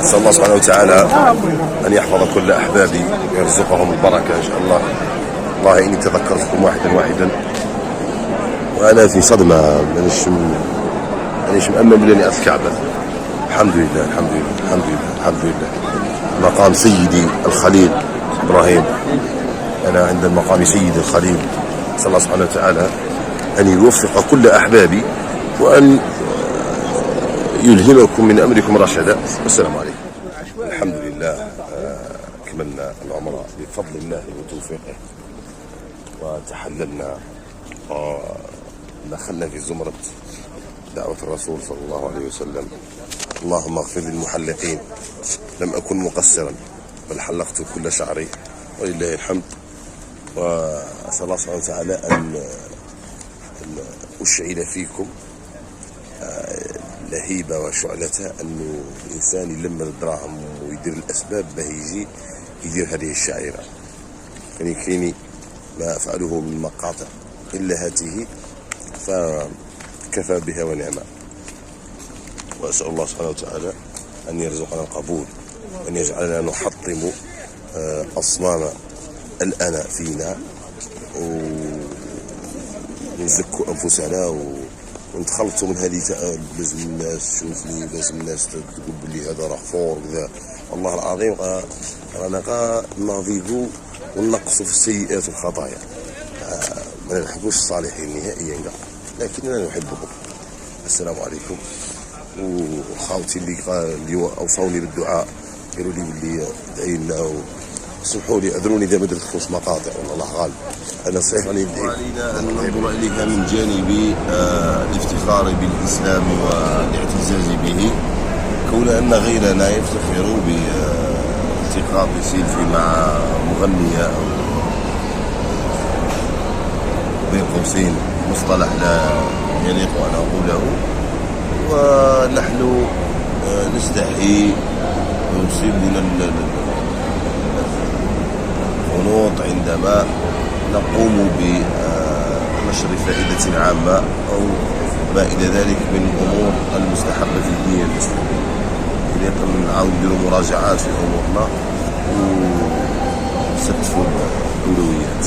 نسأل الله سبحانه وتعالى أن يحفظ كل أحبابي ويرزقهم البركة إن شاء الله. والله إني تذكرتكم واحدا واحدا وأنا في صدمة، مانيش مأمن بلي أذكى عبد. الحمد لله الحمد لله الحمد لله الحمد لله. مقام سيدي الخليل إبراهيم، أنا عند مقام سيدي الخليل. نسأل الله سبحانه وتعالى أن يوفق كل أحبابي وأن يلهمكم من أمركم رشدا. والسلام عليكم. الحمد لله كملنا العمرة بفضل الله وتوفيقه وتحللنا ودخلنا في زمرة دعوة الرسول صلى الله عليه وسلم. اللهم اغفر للمحلقين، لم أكن مقصرا بل حلقت كل شعري ولله الحمد. وأسأل الله سبحانه وتعالى أن أشعل فيكم لهيبة وشعلة أنه الإنسان يلم الدراهم ويدير الأسباب باه يجي يدير هذه الشعيرة. كايني ما أفعله من مقاطع إلا هاته فكفى بها ونعمة. وأسأل الله سبحانه وتعالى أن يرزقنا القبول وأن يجعلنا نحطم أصنام الأنا فينا ونزكوا أنفسنا ونتخلصوا من هذه. لازم الناس تشوفني، لازم الناس تقول بلي هذا راه فور كذا. والله العظيم رانا نافيغو وننقصوا في السيئات والخطايا. ما نحبوش الصالحين نهائيا، لكننا نحبهم. السلام عليكم. وخاوتي اللي اوصوني بالدعاء قالوا لي بلي ادعي لنا، سمحوا لي اذروني اذا ما درتلكمش مقاطع، والله الله غالب. انا صحيح راني ندعي. علينا ان ننظر اليها من جانب الافتخار بالاسلام والاعتزاز به، كون ان غيرنا يفتخر بالتقاط سيلفي مع مغنيه او بين قوسين مصطلح لا يليق ان اقوله، ونحن نستحي ويصيبنا الخنوط عندما نقوم بنشر فائدة عامة أو ما إلى ذلك من الأمور المستحبة في الدين الإسلامي. لكن نعاود نديرو مراجعات في أمورنا ونستكشفوا الأولويات.